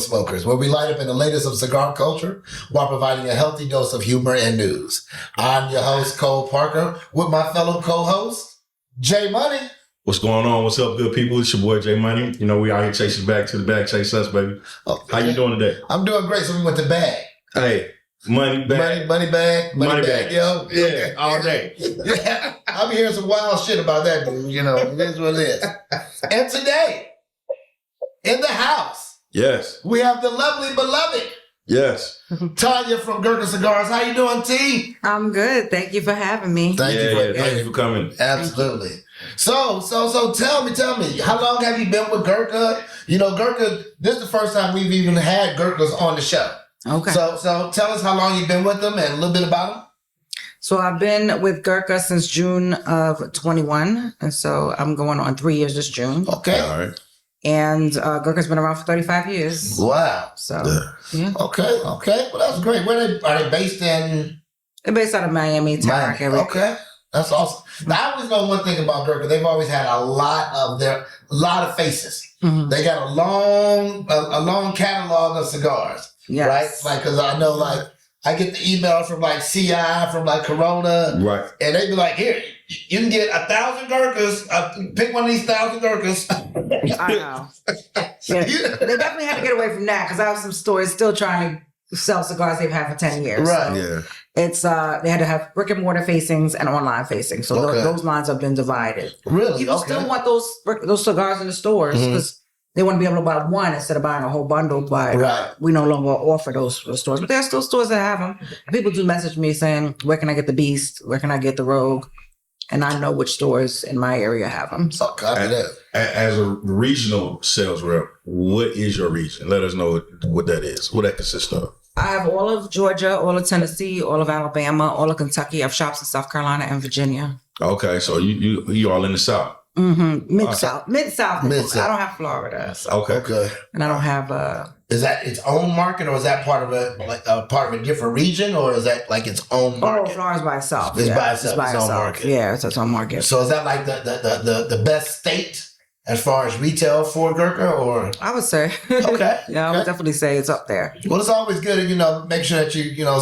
Smokers, where we light up in the latest of cigar culture while providing a healthy dose of humor and news. I'm your host, Cole Parker, with my fellow co-host, Jay Money. What's going on? What's up, good people? It's your boy, Jay Money. You know, we out here chasing back to the bag, chase us, baby. Oh, How you doing today? I'm doing great. So we went to bag. Hey, money bag. Money bag, yo. Yeah, all day. Yeah, I'll be hearing some wild shit about that, dude. You know, it is what it is. And today, in the house, Yes. we have the lovely, beloved Yes. Tanya from Gurkha Cigars. How you doing, T? I'm good. Thank you for having me. Thank you for coming. Absolutely. So tell me, how long have you been with Gurkha? You know, Gurkha, this is the first time we've even had Gurkhas on the show. Okay. So tell us how long you've been with them and a little bit about them. So I've been with Gurkha since June of 21. And so I'm going on 3 years this June. Okay. All right. And Gurkha's been around for 35 years. Wow. So, yeah. Okay. Well, that's great. Are they based in? They're based out of Miami, Tainted. Okay. That's awesome. Now, I always know one thing about Gurkha. They've always had a lot of faces. Mm-hmm. They got a long catalog of cigars. Yes. Right? Like, because I know, like, I get the email from, like, CI, from, like, Corona. Right. And they be like, here, you can get 1,000 Gurkhas. Pick one of these 1,000 Gurkhas. I know. Yeah. They definitely had to get away from that because I have some stores still trying to sell cigars they've had for 10 years. Right. So Yeah. it's, they had to have brick and mortar facings and online facings. So those lines have been divided. Really? People still want those cigars in the stores because they want to be able to buy one instead of buying a whole bundle. But Right. we no longer offer those stores. But there are still stores that have them. People do message me saying, where can I get the Beast? Where can I get the Rogue? And I know which stores in my area have them. So copy that. As a regional sales rep, what is your region? Let us know what that is, what that consists of. I have all of Georgia, all of Tennessee, all of Alabama, all of Kentucky. I have shops in South Carolina and Virginia. Okay, so you all in the South. Mm-hmm. Mid-South. Mid-South. I don't have Florida. So. Okay. And I don't have... Is that its own market, or is that part of a different region, or is that like its own market? Oh, Florida's by itself. It's yeah. by itself. Its own market. Yeah, it's its own market. So is that like the best state as far as retail for Gurkha, or? I would say. Okay. Yeah, I would definitely say it's up there. Well, it's always good to, make sure that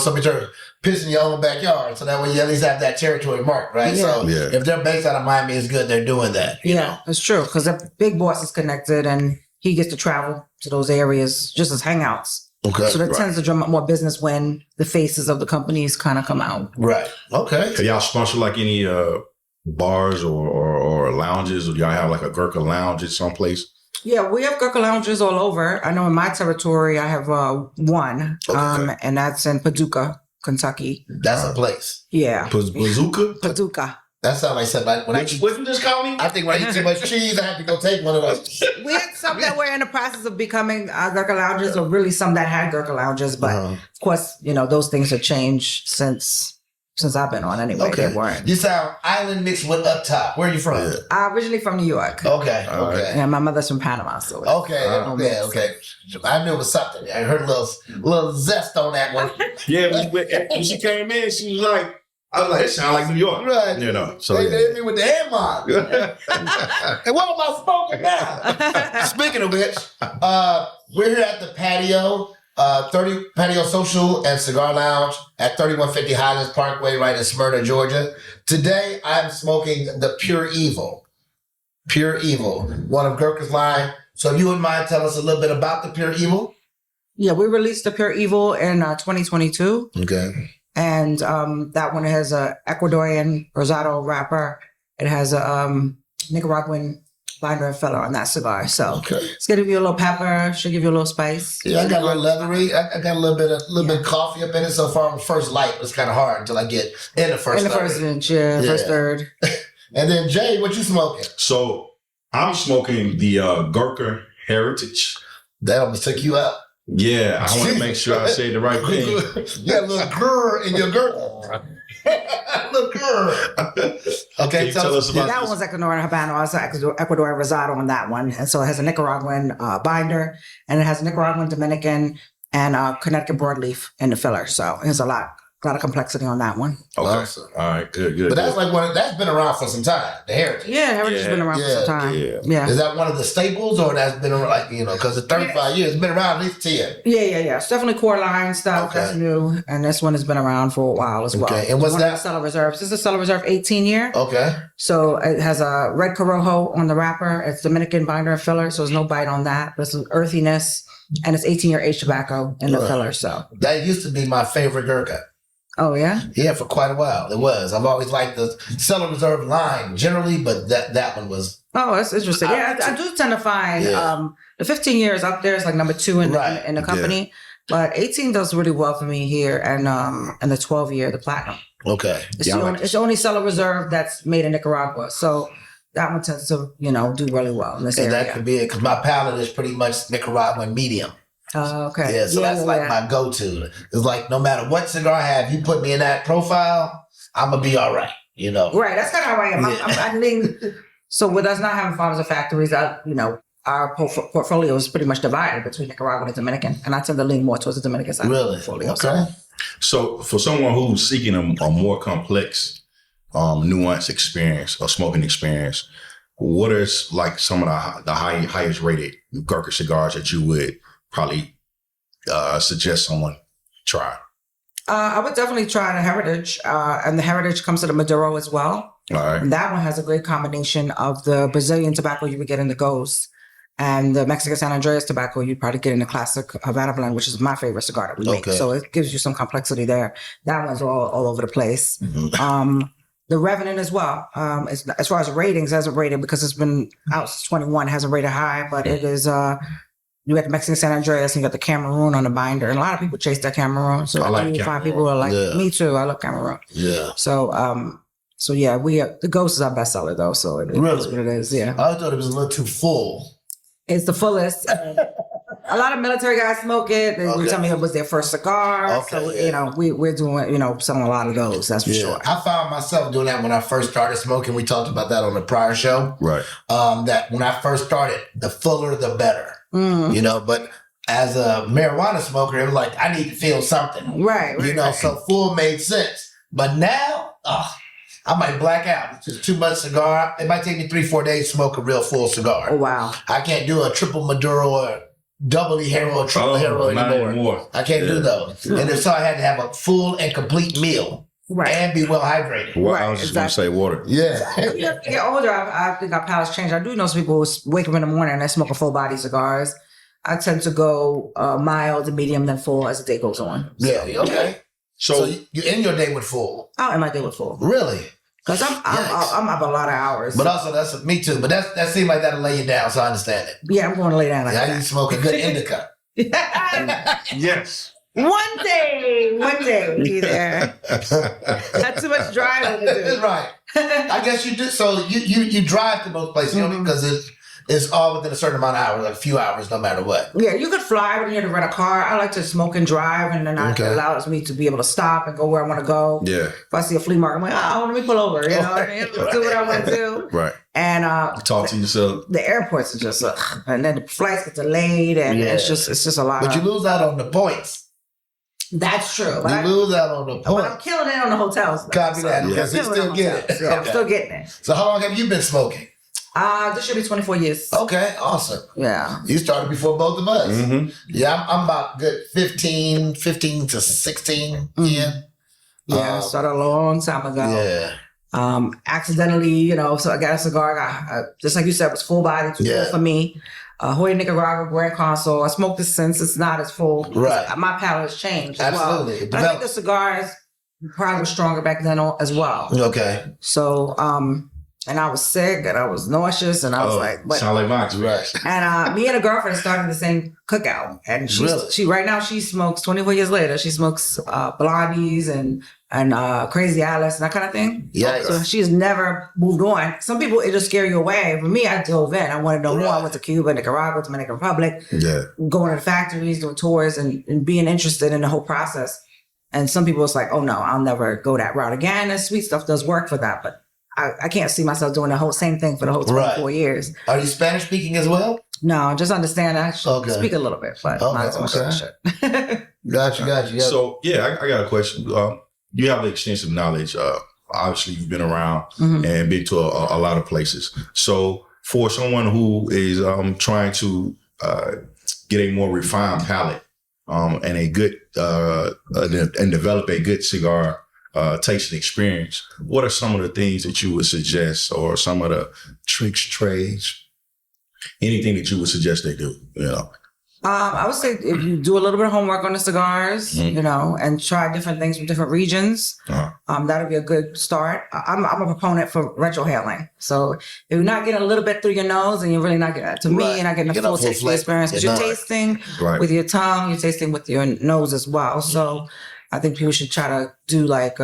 somebody turns piss in your own backyard, so that way you at least have that territory marked, right? Yeah. So if they're based out of Miami, it's good they're doing that. Yeah, it's true, because the big boss is connected and he gets to travel to those areas just as hangouts. Okay. So that tends to drum up more business when the faces of the companies kind of come out. Right. Okay. Can y'all sponsor like any bars or lounges, or do y'all have like a Gurkha lounge at someplace? Yeah, we have Gurkha lounges all over. I know in my territory, I have one, and that's in Paducah, Kentucky. That's a place. Yeah. Bazooka? Paducah. That sounds like something when I eat. What you just call me? I think when I eat too much cheese, I have to go take one of those. We had some that were in the process of becoming Gurkha lounges, or really some that had Gurkha lounges. But of course, those things have changed since I've been on anyway. Okay. They weren't. You sound island mixed with up top. Where are you from? I'm originally from New York. Okay. And my mother's from Panama. So Okay. I knew it was something. I heard a little zest on that one. Yeah, when she came in, she was like, I was like, it sounds like New York. Right. So they hit me with the hand mod. And what am I smoking now? Speaking of which, we're here at the patio, 30 Patio Social and Cigar Lounge at 3150 Highlands Parkway, right in Smyrna, Georgia. Today, I'm smoking the Pure Evil. Pure Evil, one of Gurkha's line. So if you wouldn't mind telling us a little bit about the Pure Evil? Yeah, we released the Pure Evil in 2022. Okay. And that one has a Ecuadorian Rosado wrapper. It has a Nicaraguan binder and filler on that cigar. So it's going to give you a little pepper. Should give you a little spice. Yeah, I got a little leathery. I got a little bit of coffee up in it so far on the first light. But it's kind of hard until I get in the first first inch, first third. And then Jay, what you smoking? So I'm smoking the Gurkha Heritage. That almost took you out. Yeah, I want to make sure I say the right thing. You got a little grr in your Gurkha. Little grr. Okay, tell us about that one's Ecuadorian Habano. Also Ecuadorian Rosado on that one. And so it has a Nicaraguan binder, and it has a Nicaraguan, Dominican, and Connecticut broadleaf in the filler. So it's a lot a lot of complexity on that one. Okay. Awesome. All right. Good. But that's like that's been around for some time. The heritage. Yeah, heritage has been around for some time. Yeah. Is that one of the staples, or that's been around, like, because it's 35 years, it's been around at least 10? Yeah. It's definitely core line stuff. Okay. That's new, and this one has been around for a while as well. Okay, and what's one of that? the Cellar Reserves. This is a Cellar Reserve 18 year. Okay. So it has a red Corojo on the wrapper. It's Dominican binder and filler, so there's no bite on that. There's some earthiness, and it's 18-year aged tobacco in the filler. So that used to be my favorite Gurkha. Oh yeah. Yeah, for quite a while it was. I've always liked the Cellar Reserve line generally, but that one was. Oh, that's interesting. Yeah, I do tend to find the 15 years up there is like number 2 in the company, but 18 does really well for me here, and the 12-year, the platinum. Okay. It's the only Cellar Reserve that's made in Nicaragua, so that one tends to do really well in this area. That could be it, because my palate is pretty much Nicaraguan medium. Okay. Yeah, so that's like my go-to. It's like no matter what cigar I have, you put me in that profile, I'm gonna be all right. Right. That's kind of how I am. I mean, so with us not having farms or factories, our portfolio is pretty much divided between Nicaraguan and Dominican, and I tend to lean more towards the Dominican side. Really? Of the portfolio. Okay. So for someone who's seeking a more complex, nuanced experience or smoking experience, what is like some of the highest rated Gurkha cigars that you would probably suggest someone try? I would definitely try the Heritage, and the Heritage comes to the Maduro as well. All right. And that one has a great combination of the Brazilian tobacco you would get in the Ghost and the Mexican San Andreas tobacco you'd probably get in the classic Havana blend, which is my favorite cigar that we make. So it gives you some complexity there. That one's all over the place. Mm-hmm. The Revenant as well. As far as ratings, hasn't rated because it's been out since 21, hasn't rated high, but it is. You got the Mexican San Andreas and you got the Cameroon on the binder. And a lot of people chase that Cameroon. So I like find people who are like, me too, I love Cameroon. Yeah. So yeah, the Ghost is our bestseller though. So it is what it is. Yeah. I thought it was a little too full. It's the fullest. A lot of military guys smoke it. They tell me it was their first cigar. Okay, so, we're doing, selling a lot of those. That's for sure. I found myself doing that when I first started smoking. We talked about that on the prior show. Right. That when I first started, the fuller, the better. Mm-hmm. But as a marijuana smoker, it was like, I need to feel something. Right. So full made sense. But now, I might black out. It's just too much cigar. It might take me 3-4 days to smoke a real full cigar. Oh, wow. I can't do a triple Maduro or doubly Hero or triple Hero anymore. I can't do those. And so I had to have a full and complete meal. Right. And be well hydrated. Well, I was just going to say water. Yeah. Get older, I think our palates change. I do know some people who wake up in the morning and they smoke a full body cigars. I tend to go mild to medium than full as the day goes on. Yeah, okay. So you end your day with full? I'll end my day with full. Really? Because I'm up a lot of hours. But also, that's me too. But that seems like that'll lay you down, so I understand it. Yeah, I'm going to lay down like that. I need to smoke a good indica. Yes. One day we'll be there. Not too much driving to do. Right. I guess you do. So you drive to most places, because it's all within a certain amount of hours, like a few hours, no matter what. Yeah, you could fly when you have to rent a car. I like to smoke and drive, and then it allows me to be able to stop and go where I want to go. Yeah. If I see a flea market, I'm like, let me pull over. You know what I mean? Do what I want to do. Right. And talk to yourself. The airports are just, and then the flights get delayed, and it's just a lot. But you lose out on the points. That's true. You lose out on the points. But I'm killing it on the hotels. Copy that. Because you still get it. Yeah, I'm still getting it. So how long have you been smoking? This should be 24 years. Okay, awesome. Yeah. You started before both of us. Mm-hmm. Yeah, I'm about good 15 to 16 in. Yeah, I started a long time ago. Yeah. Accidentally, so I got a cigar. Just like you said, it was full body, too full for me. Hoya Nicaragua Grand Consul. I smoked this since it's not as full. Right. My palate has changed. Absolutely. Well. I think the cigars probably were stronger back then as well. Okay. So, and I was sick and I was nauseous and I was like, what? Sound like Max, right? And me and a girlfriend started the same cookout. And she right now she smokes 24 years later. She smokes blondies and Crazy Alice and that kind of thing. Yeah. So she's never moved on. Some people it just scare you away. For me, I dove in. I wanted to know more. I went to Cuba, Nicaragua, Dominican Republic. Yeah. Going to the factories, doing tours, and being interested in the whole process. And some people it's like, oh no, I'll never go that route again. And sweet stuff does work for that, but I can't see myself doing the whole same thing for the whole 24 years. Are you Spanish speaking as well? No, just understand. I speak a little bit, but not as much as I should. Gotcha. So, I got a question. you have extensive knowledge. Obviously, you've been around and been to a lot of places. So for someone who is trying to get a more refined palate and a good and develop a good cigar tasting experience, what are some of the things that you would suggest, or some of the tricks, trades, anything that you would suggest they do? I would say if you do a little bit of homework on the cigars, and try different things from different regions, that'll be a good start. I'm a proponent for retrohaling. So if you're not getting a little bit through your nose, and you're really not getting, to me, you're not getting a full tasting experience, because you're tasting with your tongue, you're tasting with your nose as well. So I think people should try to do like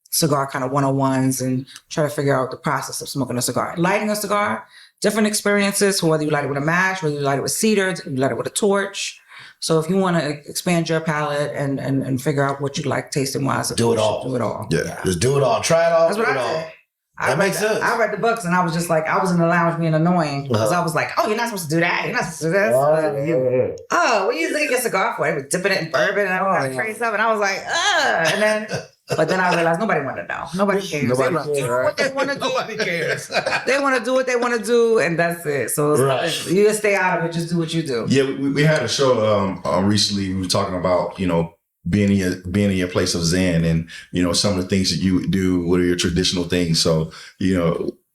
cigar kind of 101s and try to figure out the process of smoking a cigar. Lighting a cigar, different experiences, whether you light it with a match, whether you light it with cedar, you light it with a torch. So if you want to expand your palate and figure out what you like tasting wise, do it all. Do it all. Yeah. Just do it all. Try it all. That's what I did. That makes sense. I read the books and I was just like, I was in the lounge being annoying because I was like, oh, you're not supposed to do that. You're not supposed to do this. Oh, what are you looking at your cigar for? They were dipping it in bourbon and I was crazy stuff. And I was like, but then I realized nobody wanted to know. Nobody cares. Nobody cares. What they want to do. Nobody cares. They want to do what they want to do, and that's it. So you just stay out of it. Just do what you do. Yeah, we had a show recently. We were talking about, being in your place of Zen, and some of the things that you would do. What are your traditional things? So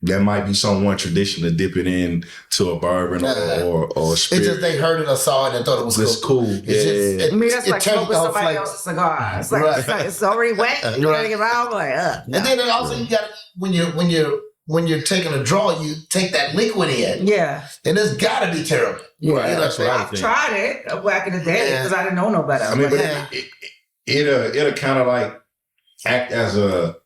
there might be someone traditional to dip it in to a bourbon or spirit. It's just they heard it or saw it and thought it was cool. It's I mean, that's like smoking somebody else's cigar. It's like it's already wet. You gotta get around like, And then also you got when you're taking a draw, you take that liquid in. Yeah. And it's gotta be terrible. Yeah, that's what I I've tried it back in the day because I didn't know no better. I mean, it'll kind of like act as a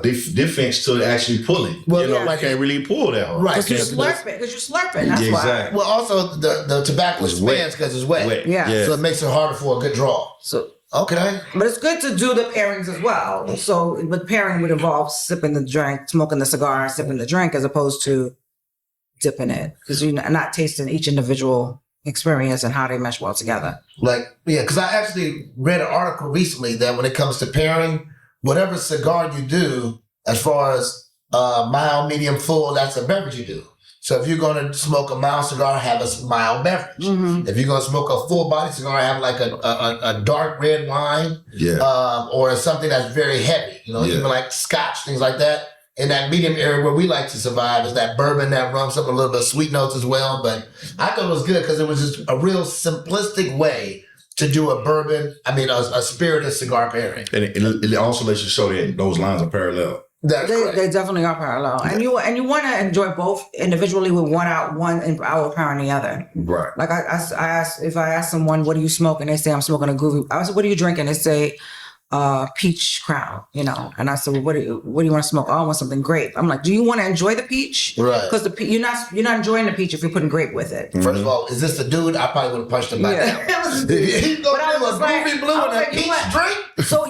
defense to actually pulling. Well, you can't really pull that hard. Right. Because you're slurping. That's why. Exactly. Well, also the tobacco expands because it's wet. Yeah. So it makes it harder for a good draw. So okay. But it's good to do the pairings as well. So the pairing would involve sipping the drink, smoking the cigar, sipping the drink, as opposed to dipping it, because you're not tasting each individual experience and how they mesh well together. Because I actually read an article recently that when it comes to pairing, whatever cigar you do, as far as mild, medium, full, that's a beverage you do. So if you're going to smoke a mild cigar, have a mild beverage. Mm-hmm. If you're going to smoke a full body cigar, have like a dark red wine, or something that's very heavy. Even like scotch, things like that. In that medium area where we like to survive is that bourbon, that rum, something a little bit of sweet notes as well. But I thought it was good because it was just a real simplistic way to do a bourbon. I mean, a spirited cigar pairing. And it also lets you show that those lines are parallel. They definitely are parallel, and you want to enjoy both individually with one pairing the other. Right. Like if I ask someone, "What do you smoke?" and they say, "I'm smoking a Gurkha." I said, "What are you drinking?" They say, peach crown, and I said, well, what do you want to smoke? Oh, I want something grape. I'm like, do you want to enjoy the peach? Right. Because you're not enjoying the peach if you're putting grape with it. First of all, is this the dude? I probably would have punched him back down. He's But I was like, blue and a peach drink. So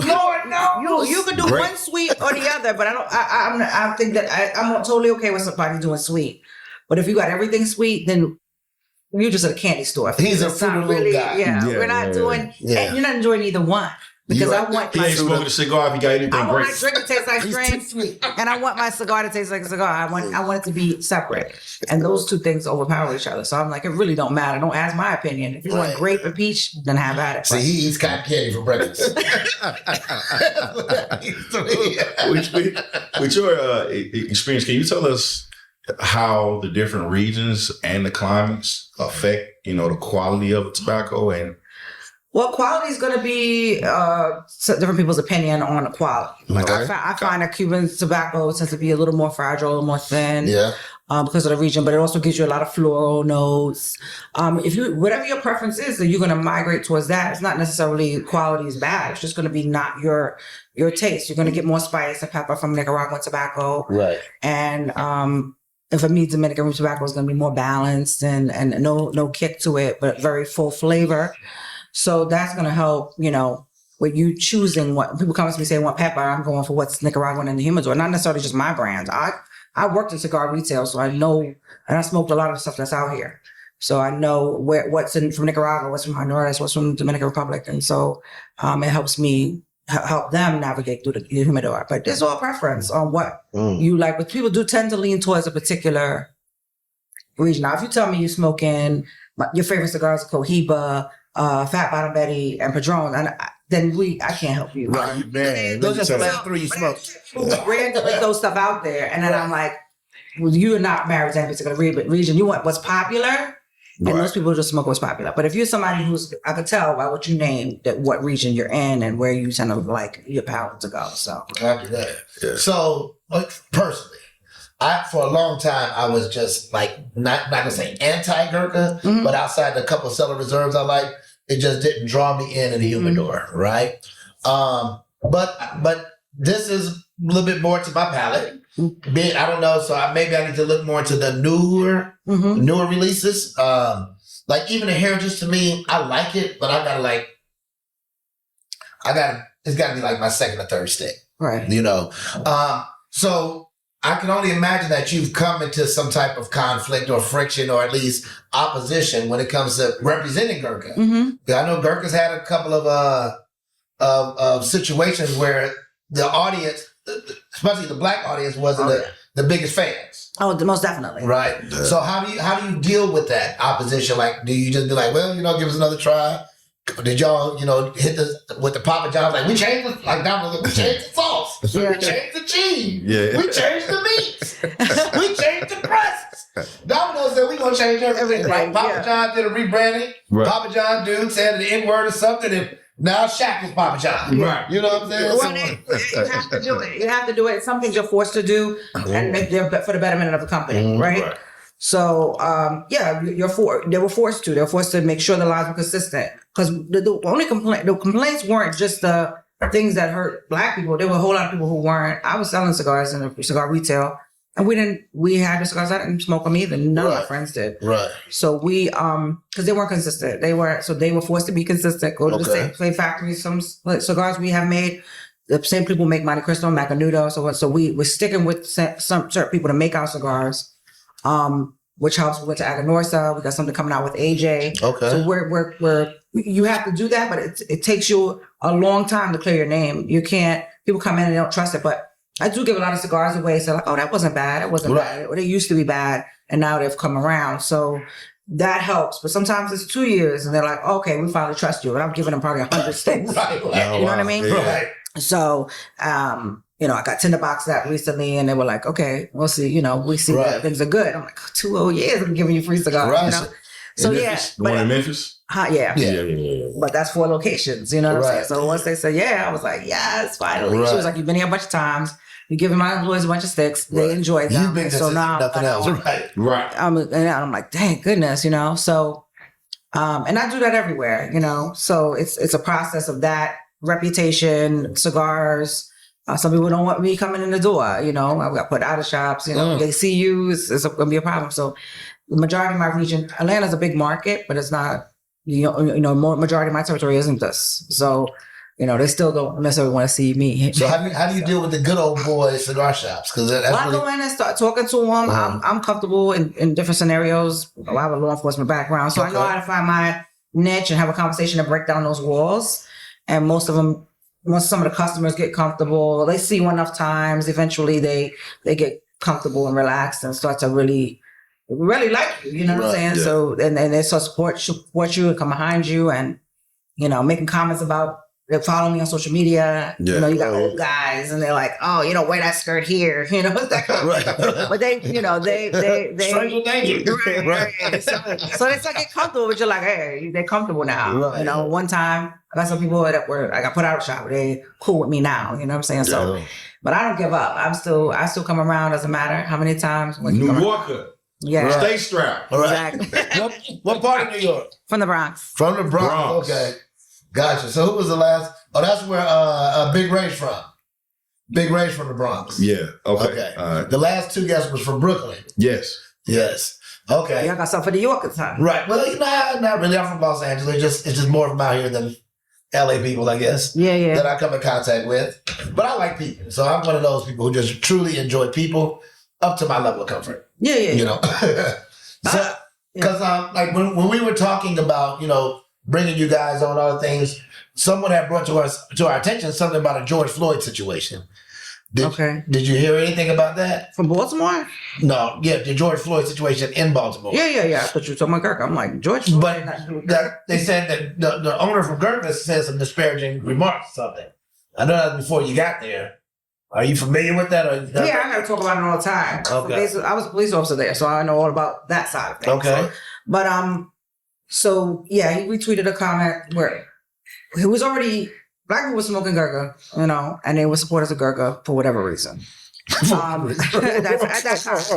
you could do one sweet or the other, but I think that I'm totally okay with somebody doing sweet. But if you got everything sweet, then you're just at a candy store. He's a fruit little guy. We're not doing, and you're not enjoying either one. Because I want he ain't smoking a cigar if you got anything great. I want my drink to taste like drink, and I want my cigar to taste like a cigar. I want it to be separate, and those two things overpower each other. So I'm like, it really don't matter. Don't ask my opinion. If you want grape and peach, then have at it. See, he eats cotton candy for breakfast. With your experience, can you tell us how the different regions and the climates affect, the quality of tobacco? And well, quality is going to be different people's opinion on the quality. Like I find that Cuban tobacco tends to be a little more fragile, a little more thin, because of the region. But it also gives you a lot of floral notes. Whatever your preference is, then you're going to migrate towards that. It's not necessarily quality is bad. It's just going to be not your taste. You're going to get more spice and pepper from Nicaraguan tobacco, right? And for me, Dominican tobacco is going to be more balanced and no kick to it, but very full flavor. So that's going to help, with you choosing what people come to me and say, want pepper. I'm going for what's Nicaraguan in the humidor, not necessarily just my brands. I worked in cigar retail, so I know, and I smoked a lot of the stuff that's out here. So I know what's from Nicaragua, what's from Honduras, what's from Dominican Republic. And so it helps me, help them navigate through the humidor. But there's all preference on what you like. But people do tend to lean towards a particular region. Now, if you tell me you're smoking, your favorite cigars are Cohiba, Fat Bottom Betty, and Padron, then I can't help you. Right, man. Those are the last three you smoked. Randomly throw stuff out there, and then I'm like, well, you're not married to any particular region. You want what's popular, and most people just smoke what's popular. But if you're somebody I could tell by what you name that what region you're in and where you tend to like your palate to go. So after that, so like, personally, for a long time I was just like not gonna say anti-Gurkha, but outside the couple of cellar reserves I like, it just didn't draw me in the humidor, right? But this is a little bit more to my palate. I don't know, so maybe I need to look more into the newer releases. Like even the Heritage, to me, I like it, but it's gotta be like my second or third stick. right. You know? So I can only imagine that you've come into some type of conflict or friction or at least opposition when it comes to representing Gurkha. I know Gurkha's had a couple of situations where the audience, especially the black audience, wasn't the biggest fans. Oh, most definitely. Right. Yeah. So how do you deal with that opposition? Like, do you just be like, well, give us another try? Did y'all, hit with the Papa John's? Like, we changed we changed the sauce. Yeah. We changed the cheese. Yeah. We changed the meats. We changed the prices. Domino's said we gonna change everything. Like Papa John did a rebranding. Right. Papa John dude said the N-word or something, and now Shaq is Papa John. Right. You know what I'm saying? Well, you have to do it. You have to do it. It's something you're forced to do, and make for the betterment of the company, right? So, they were forced to. They were forced to make sure the lines were consistent. Because the complaints weren't just the things that hurt black people. There were a whole lot of people who weren't. I was selling cigars in a cigar retail, and we had the cigars. I didn't smoke them either. None of my friends did. Right. So we, because they weren't consistent. They were forced to be consistent. Go to the same factories. Some cigars we have made, the same people make Monte Cristo, Macanudo. So we're sticking with some certain people to make our cigars. Which helps. We went to Aganorsa. We got something coming out with AJ. Okay. So you have to do that, but it takes you a long time to clear your name. You can't. People come in and they don't trust it, but I do give a lot of cigars away. So like, oh, that wasn't bad. It wasn't bad. Or they used to be bad, and now they've come around. So that helps. But sometimes it's 2 years, and they're like, okay, we finally trust you. And I'm giving them probably 100 sticks. Right. You know what I mean? Right. So, I got Tinderbox that recently, and they were like, okay, we'll see, we see that things are good. I'm like, 2 whole years I'm giving you free cigars, Right. So The one in Memphis? Yeah. But that's 4 locations, you know what I'm saying? So once they said, I was like, yes, finally. She was like, you've been here a bunch of times. You're giving my employees a bunch of sticks. They enjoy them. You've been so now nothing else. Right. And I'm like, thank goodness, So, and I do that everywhere, So it's a process of that reputation, cigars. Some people don't want me coming in the door, I've got put out of shops, they see you, it's going to be a problem. So the majority of my region, Atlanta's a big market, but it's not, majority of my territory isn't this. So, they still don't necessarily want to see me. So how do you deal with the good old boy cigar shops? Because I go in and start talking to them. I'm comfortable in different scenarios. I have a law enforcement background, so I know how to find my niche and have a conversation and break down those walls. And most of them, once some of the customers get comfortable, they see you enough times, eventually they get comfortable and relaxed and start to really like you, you know what I'm saying? Yeah. So, and they start support you and come behind you and, making comments about, they follow me on social media. Yeah. You got old guys and they're like, oh, wear that skirt here, that kind of thing. But they, they stranger danger. Right. So they start getting comfortable, but you're like, hey, they're comfortable now. Right. One time I got some people that I got put out of shop. They cool with me now. You know what I'm saying? So, but I don't give up. I still come around. Doesn't matter how many times. New Yorker. Yeah. Right. Stay strapped. Exactly. What part of New York? From the Bronx. From the Bronx. Okay. Gotcha. So who was the last? Oh, that's where Big Ray's from. Big Ray's from the Bronx. Yeah. Okay. The last 2 guests was from Brooklyn. Yes. Okay. Y'all got something for New York at the time. Right. Well, not really. I'm from Los Angeles. It's just more from out here than LA people, I guess. Yeah. That I come in contact with. But I like people. So I'm one of those people who just truly enjoy people up to my level of comfort. Yeah. So, because like when we were talking about, bringing you guys on other things, someone had brought to our attention something about a George Floyd situation. Did you hear anything about that? From Baltimore? No, yeah, the George Floyd situation in Baltimore. Yeah. I thought you were talking about Gurkha. I'm like, George Floyd. But they said that the owner from Gurkha said some disparaging remarks or something. I know that before you got there. Are you familiar with that? Yeah, I gotta talk about it all the time. Okay. So I was a police officer there, so I know all about that side of things. Okay. But so yeah, he retweeted a comment where he was already black people were smoking Gurkha, you know, and they were supporters of Gurkha for whatever reason. At that time.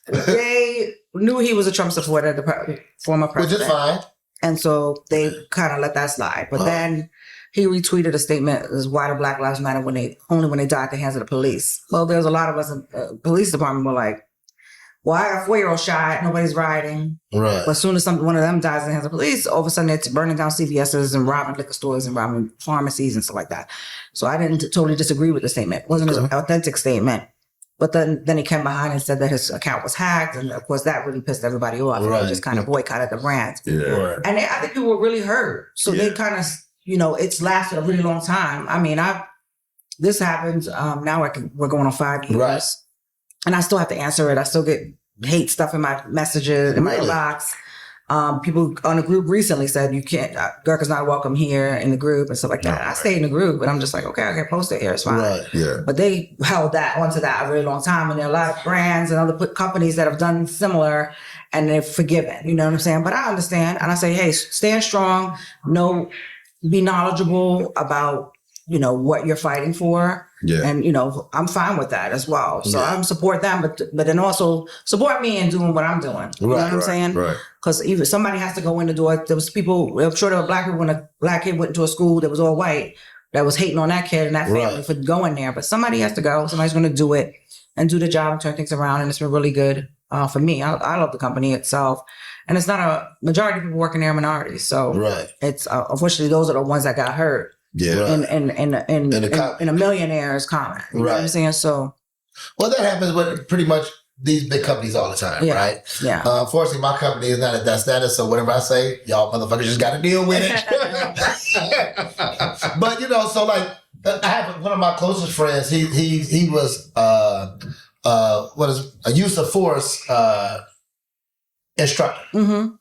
And they knew he was a Trump supporter, the former president. Which is fine. And so they kind of let that slide. But then he retweeted a statement as why do Black Lives Matter only when they die at the hands of the police. Well, there's a lot of us in the police department were like, why a 4-year-old shot? Nobody's riding. Right. But as soon as one of them dies in the hands of the police, all of a sudden it's burning down CVS's and robbing liquor stores and robbing pharmacies and stuff like that. So I didn't totally disagree with the statement. It wasn't an authentic statement. But then he came behind and said that his account was hacked. And of course, that really pissed everybody off. Right. They just kind of boycotted the brand. Yeah. Right. And I think people were really hurt. So they kind of, you know, it's lasted a really long time. I mean, this happens. Now we're going on 5 years. Right. And I still have to answer it. I still get hate stuff in my messages, in my inbox. People on the group recently said, you can't, Gurkha's not welcome here in the group and stuff like that. I stay in the group, but I'm just like, okay, I can post it here. It's fine. Right. Yeah. But they held onto that a really long time. And there are a lot of brands and other companies that have done similar and they're forgiven. You know what I'm saying? But I understand. And I say, hey, stand strong. Be knowledgeable about, you know, what you're fighting for. Yeah. And, you know, I'm fine with that as well. So I'm support them, but then also support me in doing what I'm doing. You know what I'm saying? Right. Because even somebody has to go in the door. There was people, I'm sure there were black people when a black kid went into a school that was all white that was hating on that kid and that family for going there. But somebody has to go. Somebody's going to do it and do the job and turn things around. And it's been really good for me. I love the company itself. And it's not a majority of people working there are minorities. So it's unfortunately those are the ones that got hurt. Yeah. In a millionaire's comment. You know what I'm saying? So well, that happens with pretty much these big companies all the time, right? Yeah. Unfortunately, my company is not at that status, so whatever I say, y'all motherfuckers just got to deal with it. But you know, so like I have one of my closest friends. He was a use of force instructor, and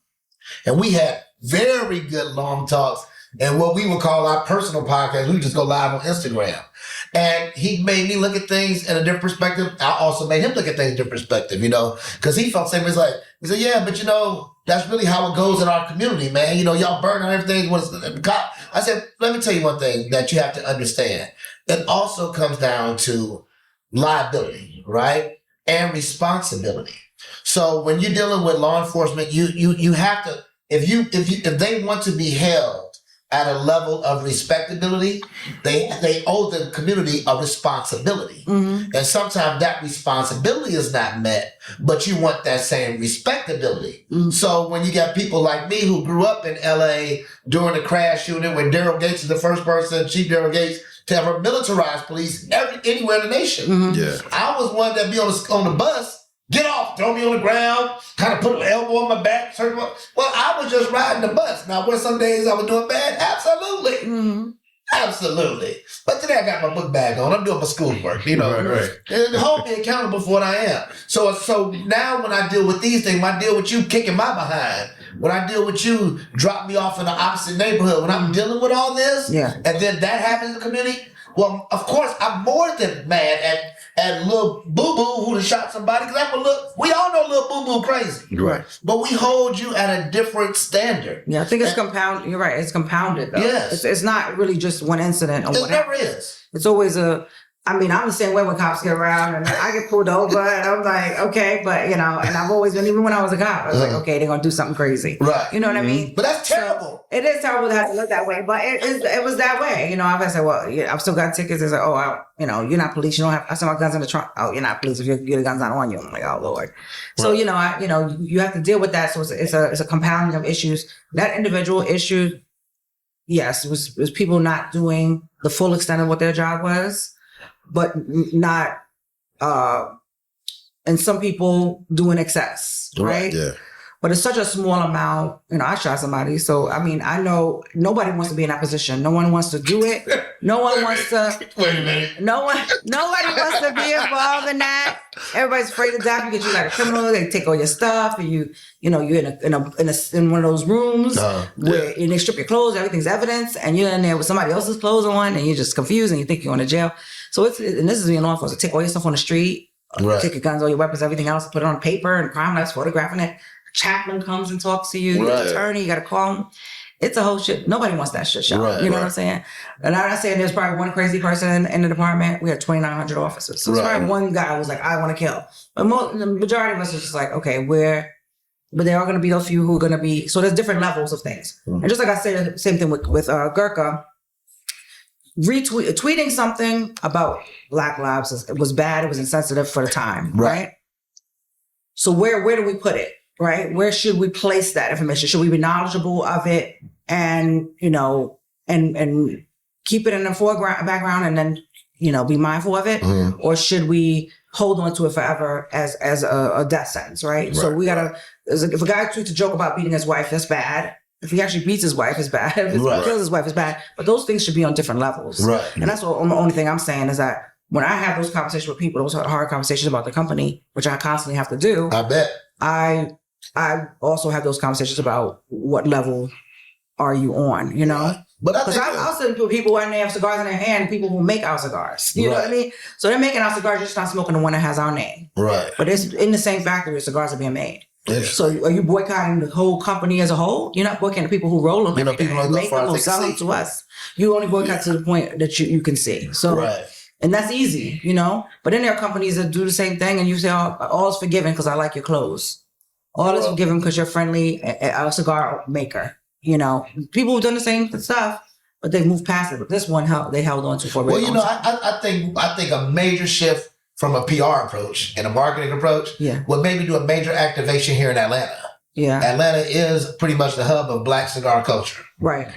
we had very good long talks. And what we would call our personal podcast, we just go live on Instagram. And he made me look at things in a different perspective. I also made him look at things in a different perspective, you know, because he felt the same. He said, yeah, but you know, that's really how it goes in our community, man. You know, y'all burn on everything. I said, let me tell you one thing that you have to understand. It also comes down to liability, right? And responsibility. So when you're dealing with law enforcement, you have to, if they want to be held at a level of respectability, they owe the community a responsibility. And sometimes that responsibility is not met, but you want that same respectability. So when you got people like me who grew up in LA during the crash unit when Daryl Gates is the first person, Chief Daryl Gates, to ever militarize police anywhere in the nation. I was one that be on the bus, get off, throw me on the ground, kind of put an elbow on my back. Well, I was just riding the bus. Now, were some days I was doing bad? Absolutely. Absolutely. But today I got my book bag on. I'm doing my schoolwork, you know. And hold me accountable for what I am. So now when I deal with these things, when I deal with you kicking my behind, when I deal with you drop me off in the opposite neighborhood, when I'm dealing with all this, and then that happens in the community, well, of course, I'm more than mad at little boo-boo who done shot somebody, because we all know little boo-boo crazy. Right. But we hold you at a different standard. Yeah, I think it's compounded. You're right. It's compounded, though. Yes. It's not really just one incident. Or it never is. It's always I'm the same way when cops get around and I get pulled over and I'm like, okay, but you know, and I've always been, even when I was a cop, I was like, okay, they're going to do something crazy. Right. You know what I mean? But that's terrible. So, it is terrible to have to look that way, but it was that way. You know, I've said, well, yeah, I've still got tickets. It's like, you're not police. You don't have, I still have guns in the trunk. Oh, you're not police if your gun's not on you. I'm like, oh Lord. So, you have to deal with that. So it's a compounding of issues. That individual issue, yes, was people not doing the full extent of what their job was, but not, and some people doing excess, right? Yeah. But it's such a small amount. I shot somebody. So, I mean, I know nobody wants to be in that position. No one wants to do it. No one wants to. Wait a minute. Nobody wants to be involved in that. Everybody's afraid to die because you're like a criminal. They take all your stuff and you're in one of those rooms where and they strip your clothes. Everything's evidence. And you're in there with somebody else's clothes on and you're just confused and you think you're going to jail. So and this is being law enforcement. Take all your stuff on the street. Right. Take your guns, all your weapons, everything else, put it on paper and crime labs, photographing it. Chaplain comes and talks to you. Right. The attorney, you got to call him. It's a whole shit. Nobody wants that shit shot. Right, you know what I'm saying? And I'm not saying there's probably one crazy person in the department. We have 2,900 officers. So there's probably one guy who was like, I want to kill. But the majority of us are just like, okay, but there are going to be those few who are going to be, so there's different levels of things. Mm-hmm. And just like I said, same thing with Gurkha, tweeting something about Black lives was bad. It was insensitive for the time, right? So where do we put it? Right? Where should we place that information? Should we be knowledgeable of it and, and keep it in the background and then, be mindful of it? Mm-hmm. Or should we hold on to it forever as a death sentence, right? So we gotta, if a guy tweets a joke about beating his wife, that's bad. If he actually beats his wife, it's bad. If he kills his wife, it's bad. But those things should be on different levels. Right. And that's the only thing I'm saying is that when I have those conversations with people, those hard conversations about the company, which I constantly have to do. I bet. I also have those conversations about what level are you on, But because I'll send people when they have cigars in their hand, people who make our cigars. You know what I mean? So they're making our cigars, just not smoking the one that has our name. Right. But it's in the same factory, cigars are being made. So are you boycotting the whole company as a whole? You're not boycotting the people who roll them. People who make them or sell them to us. You only boycott to the point that you can see. So, and that's easy, But then there are companies that do the same thing and you say, all is forgiven because I like your clothes. All is forgiven because you're friendly, a cigar maker. People who've done the same stuff, but they've moved past it. But this one, they held on to for a very long time. I think a major shift from a PR approach and a marketing approach would maybe do a major activation here in Atlanta. Yeah. Atlanta is pretty much the hub of Black cigar culture. Right.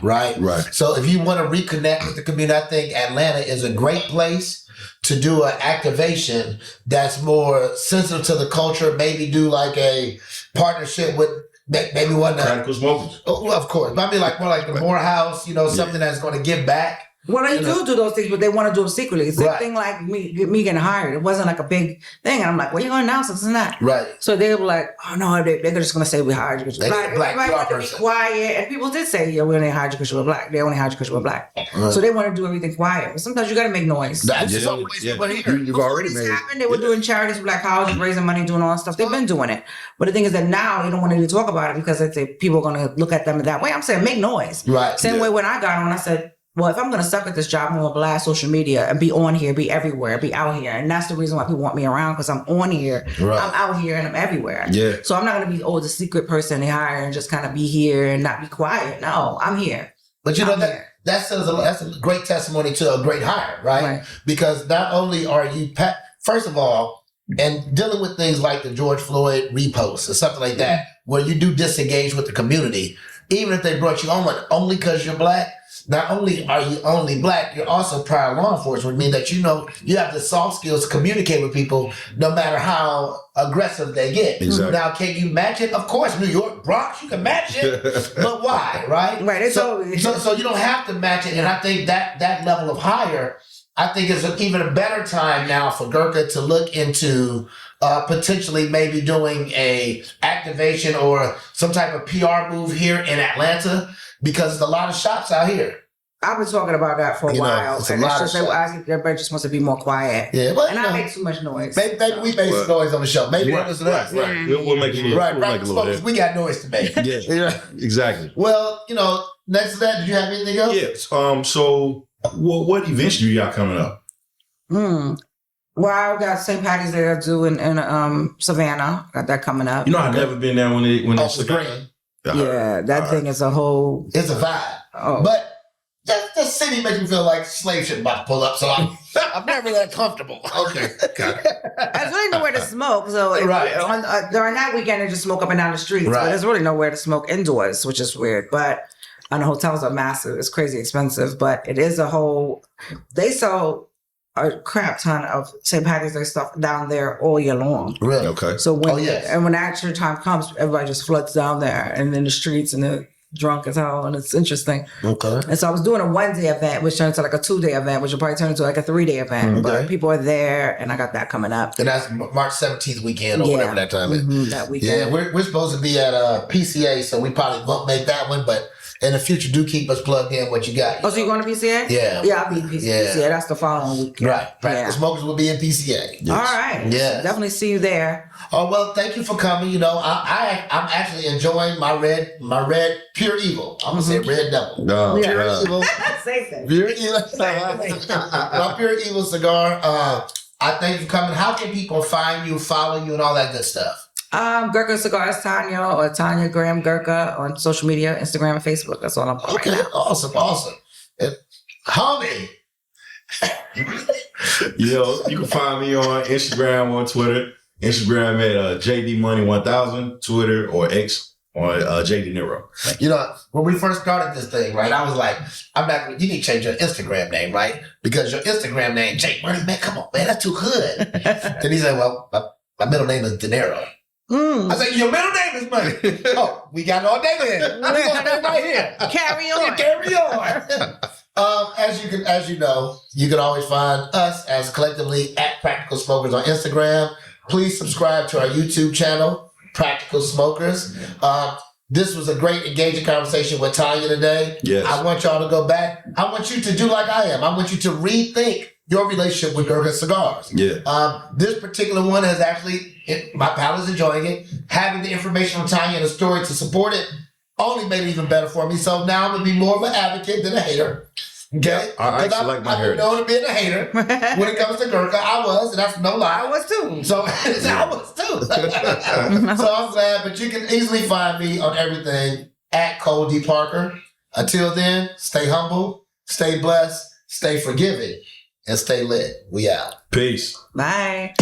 So if you want to reconnect with the community, I think Atlanta is a great place to do an activation that's more sensitive to the culture, maybe do like a partnership with maybe one Radical Smokers. Oh, of course. Maybe more like the Morehouse, something that's going to give back. Well, they do those things, but they want to do them secretly. It's the thing like me getting hired. It wasn't like a big thing. And I'm like, well, you're going to announce this and that. Right. So they were like, oh, no, they're just going to say we hired you because you're black. Everybody wanted to be quiet. And people did say, yeah, we only hired you because you were black. They only hired you because you were black. Right. So they want to do everything quiet. But sometimes you got to make noise. That's always You've already made it. They were doing charities for Black colleges, raising money, doing all that stuff. They've been doing it. But the thing is that now they don't want to talk about it because they say people are going to look at them that way. I'm saying make noise. Right. Same way when I got on, I said, well, if I'm going to suck at this job, I'm going to blast social media and be on here, be everywhere, be out here. And that's the reason why people want me around because I'm on here, I'm out here, and I'm everywhere. Yeah. So I'm not going to be, the secret person they hire and just kind of be here and not be quiet. No, I'm here. But that's a great testimony to a great hire, right? Because not only are you, first of all, and dealing with things like the George Floyd reposts or something like that, where you do disengage with the community, even if they brought you on only because you're black, not only are you only black, you're also prior law enforcement, meaning that you have the soft skills to communicate with people no matter how aggressive they get. Exactly. Now, can you match it? Of course, New York, Bronx, you can match it, but why, right? Right. So you don't have to match it, and I think that level of hire, I think is even a better time now for Gurkha to look into potentially maybe doing a activation or some type of PR move here in Atlanta, because there's a lot of shops out here. I've been talking about that for a while. It's a lot of shops. Everybody just wants to be more quiet. Yeah, but I make too much noise. Maybe we make some noise on the show. Maybe listen to us. Right. We'll make a little. We got noise to make. Yeah, exactly. Well, next to that, did you have anything else? Yes. So, what events do you got coming up? Well, I got St. Patty's Day I do in Savannah. Got that coming up. I've never been there when it's green. Yeah, that thing is a whole... It's a vibe. Oh. But the city makes me feel like slave shit about to pull up, so I'm never that comfortable. Okay, got it. There's really nowhere to smoke, so during that weekend, they just smoke up and down the streets, but there's really nowhere to smoke indoors, which is weird, but... And the hotels are massive. It's crazy expensive, but it is a whole... They sell a crap ton of St. Patrick's Day stuff down there all year long. Really? Okay. So when Oh, yes. and when actual time comes, everybody just floods down there and in the streets and they're drunk as hell, and it's interesting. Okay. And so I was doing a 1-day event, which turned into like a 2-day event, which will probably turn into like a 3-day event. Okay. But people are there, and I got that coming up. And that's March 17th weekend or whatever that time is. That Yeah, weekend. we're supposed to be at PCA, so we probably won't make that one, but in the future, do keep us plugged in what you got. Oh, so you going to PCA? Yeah. Yeah, I'll be in PCA. Yeah. That's the following weekend. Right. Practical Yeah. Smokers will be in PCA. All right. Yes. Definitely see you there. Oh well, thank you for coming. You know, I'm actually enjoying my red Pure Evil. I'm gonna say Red Devil. No, Yeah. Pure Evil. Say that. Pure Evil. My Pure Evil cigar. I thank you for coming. How can people find you, follow you, and all that good stuff? Gurkha Cigars Tanya or Tanya Graham Gurkha on social media, Instagram and Facebook. That's all I'm on Okay, right now. awesome. And, homie. You can find me on Instagram, on Twitter. Instagram at JDMoney1000, Twitter or X on JD Nero. You know, when we first started this thing, right, I was like, you need to change your Instagram name, right? Because your Instagram name, Jake Money, man, come on, man, that's too hood. Then he said, well, my middle name is De Niro. I said, your middle name is Money. Oh, we got it all day here. We got it right here. Carry on. Carry on. As you know, you can always find us as collectively at Practical Smokers on Instagram. Please subscribe to our YouTube channel, Practical Smokers. This was a great engaging conversation with Tanya today. Yes. I want y'all to go back. I want you to do like I am. I want you to rethink your relationship with Gurkha Cigars. Yeah. This particular one has actually, my pal is enjoying it. Having the information from Tanya and the story to support it only made it even better for me. So now I'm going to be more of an advocate than a hater. Okay? I actually like my I've been known to be a hater when it comes to Gurkha. I was, and that's no lie. I was too. So I was too. So I'm glad, but you can easily find me on everything at Cole D. Parker. Until then, stay humble, stay blessed, stay forgiving, and stay lit. We out. Peace. Bye.